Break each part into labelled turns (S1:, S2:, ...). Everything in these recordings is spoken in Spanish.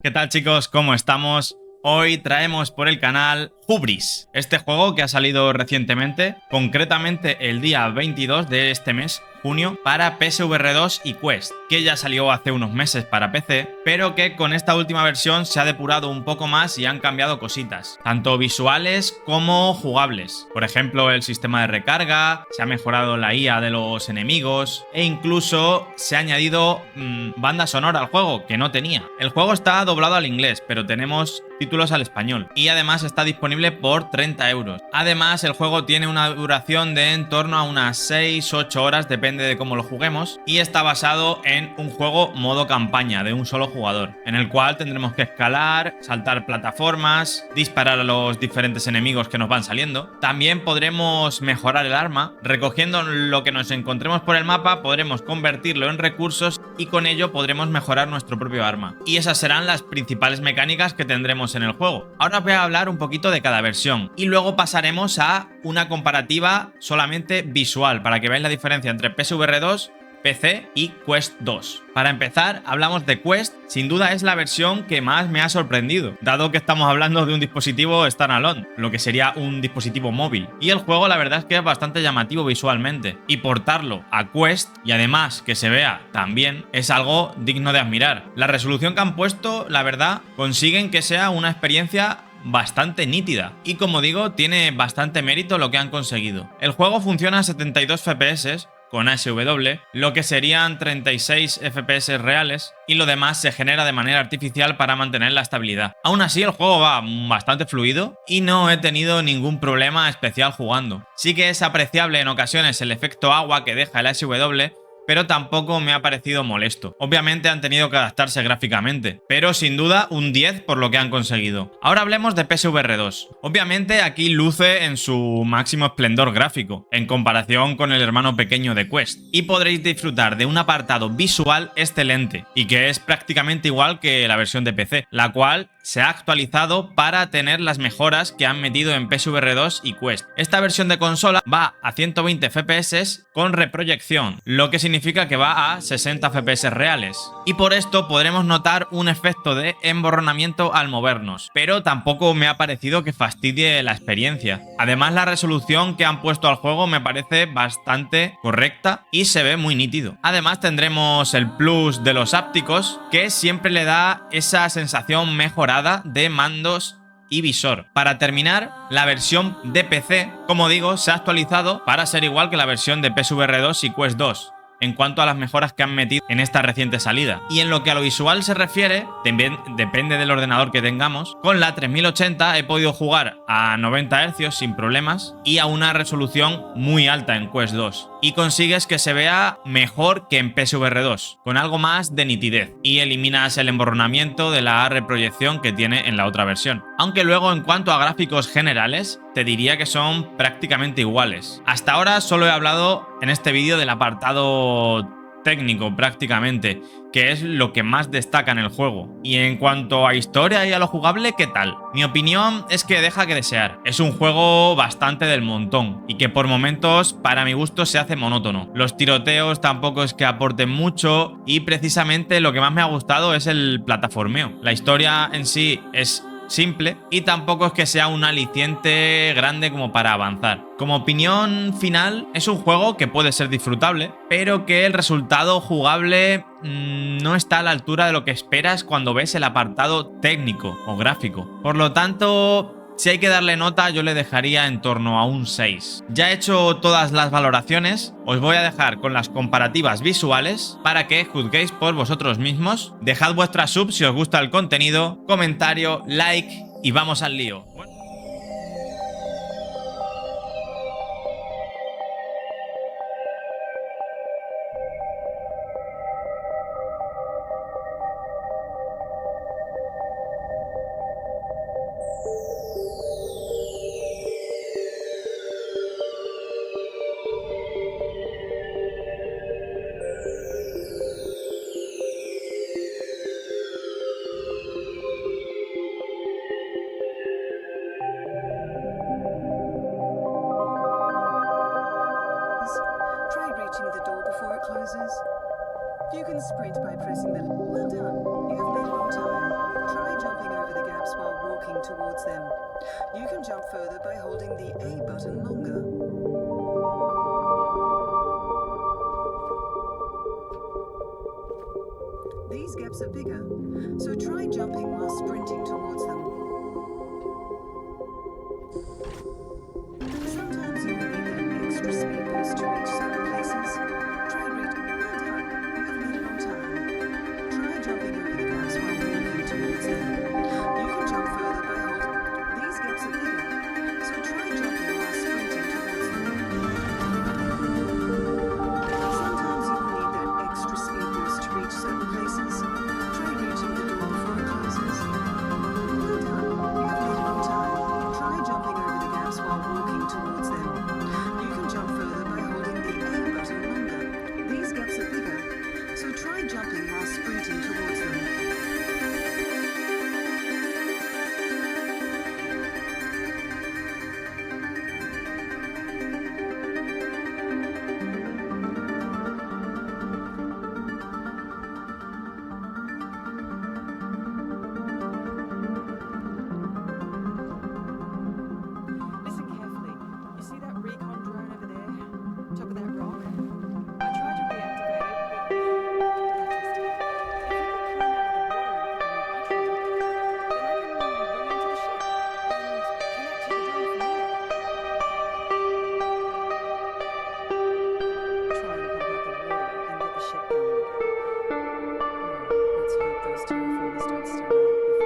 S1: ¿Qué tal, chicos? ¿Cómo estamos? Hoy traemos por el canal Hubris, este juego que ha salido recientemente, concretamente el día 22 de este mes, junio, para PSVR 2 y Quest, que ya salió hace unos meses para PC, pero que con esta última versión se ha depurado un poco más y han cambiado cositas, tanto visuales como jugables. Por ejemplo, el sistema de recarga, se ha mejorado la IA de los enemigos e incluso se ha añadido banda sonora al juego, que no tenía. El juego está doblado al inglés, pero tenemos títulos al español y además está disponible por 30 euros. Además, el juego tiene una duración de en torno a unas 6-8 horas, depende de cómo lo juguemos, y está basado en un juego modo campaña de un solo jugador, en el cual tendremos que escalar, saltar plataformas, disparar a los diferentes enemigos que nos van saliendo. También podremos mejorar el arma, recogiendo lo que nos encontremos por el mapa, podremos convertirlo en recursos y con ello podremos mejorar nuestro propio arma. Y esas serán las principales mecánicas que tendremos en el juego. Ahora os voy a hablar un poquito de cada versión y luego pasaremos a una comparativa solamente visual para que veáis la diferencia entre PSVR 2, PC y Quest 2. Para empezar, hablamos de Quest. Sin duda es la versión que más me ha sorprendido, dado que estamos hablando de un dispositivo standalone, lo que sería un dispositivo móvil. Y el juego la verdad es que es bastante llamativo visualmente, y portarlo a Quest y además que se vea tan bien es algo digno de admirar. La resolución que han puesto, la verdad, consiguen que sea una experiencia bastante nítida y, como digo, tiene bastante mérito lo que han conseguido. El juego funciona a 72 FPS con ASW, lo que serían 36 FPS reales, y lo demás se genera de manera artificial para mantener la estabilidad. Aún así, el juego va bastante fluido y no he tenido ningún problema especial jugando. Sí que es apreciable en ocasiones el efecto agua que deja el ASW, pero tampoco me ha parecido molesto. Obviamente han tenido que adaptarse gráficamente, pero sin duda un 10 por lo que han conseguido. Ahora hablemos de PSVR 2. Obviamente aquí luce en su máximo esplendor gráfico, en comparación con el hermano pequeño de Quest, y podréis disfrutar de un apartado visual excelente, y que es prácticamente igual que la versión de PC, la cual se ha actualizado para tener las mejoras que han metido en PSVR 2 y Quest. Esta versión de consola va a 120 FPS con reproyección, lo que significa que va a 60 FPS reales. Y por esto podremos notar un efecto de emborronamiento al movernos, pero tampoco me ha parecido que fastidie la experiencia. Además, la resolución que han puesto al juego me parece bastante correcta y se ve muy nítido. Además, tendremos el plus de los ápticos, que siempre le da esa sensación mejorada de mandos y visor. Para terminar, la versión de PC, como digo, se ha actualizado para ser igual que la versión de PSVR 2 y Quest 2 en cuanto a las mejoras que han metido en esta reciente salida. Y en lo que a lo visual se refiere, también depende del ordenador que tengamos. Con la 3080 he podido jugar a 90 Hz sin problemas y a una resolución muy alta en Quest 2. Y consigues que se vea mejor que en PSVR 2, con algo más de nitidez. Y eliminas el emborronamiento de la reproyección que tiene en la otra versión. Aunque luego, en cuanto a gráficos generales, te diría que son prácticamente iguales. Hasta ahora solo he hablado en este vídeo del apartado técnico prácticamente, que es lo que más destaca en el juego. Y en cuanto a historia y a lo jugable, ¿qué tal? Mi opinión es que deja que desear. Es un juego bastante del montón y que por momentos, para mi gusto, se hace monótono. Los tiroteos tampoco es que aporten mucho y precisamente lo que más me ha gustado es el plataformeo. La historia en sí es simple y tampoco es que sea un aliciente grande como para avanzar. Como opinión final, es un juego que puede ser disfrutable, pero que el resultado jugable no está a la altura de lo que esperas cuando ves el apartado técnico o gráfico. Por lo tanto, si hay que darle nota, yo le dejaría en torno a un 6. Ya he hecho todas las valoraciones, os voy a dejar con las comparativas visuales para que juzguéis por vosotros mismos. Dejad vuestra sub si os gusta el contenido, comentario, like y vamos al lío.
S2: Try reaching the door before it closes. You can sprint by pressing the... Well done. You have made it on time. Try towards them. You can jump further by holding the A button longer. These gaps are bigger, so try jumping while sprinting towards them. Sometimes you will need an extra speed boost to reach certain places. Try reaching. Well done. You have made it on time. Try jumping over the gaps while walking towards them. You can jump further by holding. These gaps are bigger, so try jumping while sprinting towards them. Sometimes you will need that extra speed boost to reach certain places. Try reaching the door before it closes. Well done. You have made it on time. Try jumping over the gaps while walking towards them. You can jump further by holding the A button longer. These gaps are bigger, so try jumping while sprinting towards them. Listen carefully. You see that recon drone over there? Top of that rock? I tried to reactivate it, but if you could climb out of the water and put me back in, then I can bring into the ship and connect to the drone from here. Try and pump out the water and get the ship going again. Let's hope those terraformers don't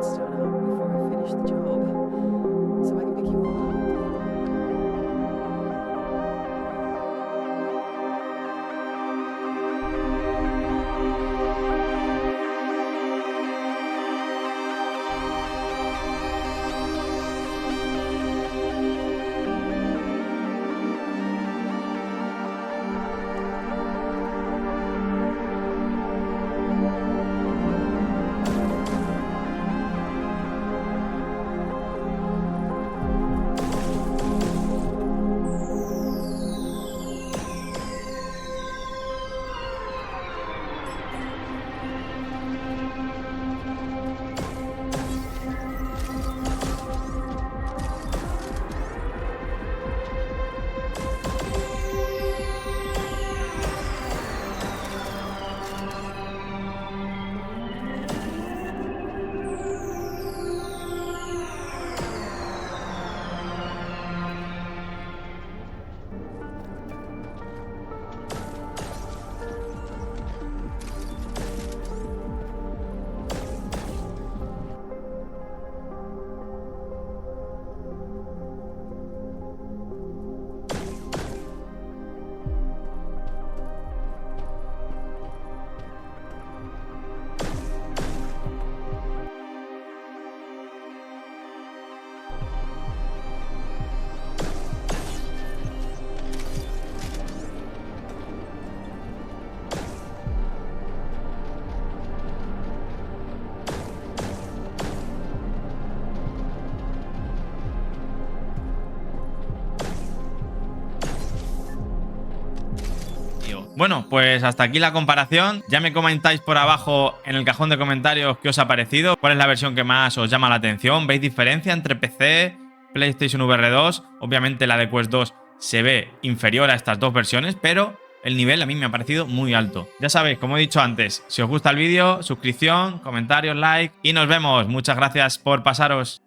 S2: start up before I finish.
S1: Bueno, pues hasta aquí la comparación. Ya me comentáis por abajo en el cajón de comentarios qué os ha parecido, cuál es la versión que más os llama la atención. ¿Veis diferencia entre PC, PlayStation VR 2? Obviamente la de Quest 2 se ve inferior a estas dos versiones, pero el nivel a mí me ha parecido muy alto. Ya sabéis, como he dicho antes, si os gusta el vídeo, suscripción, comentarios, like y nos vemos. Muchas gracias por pasaros.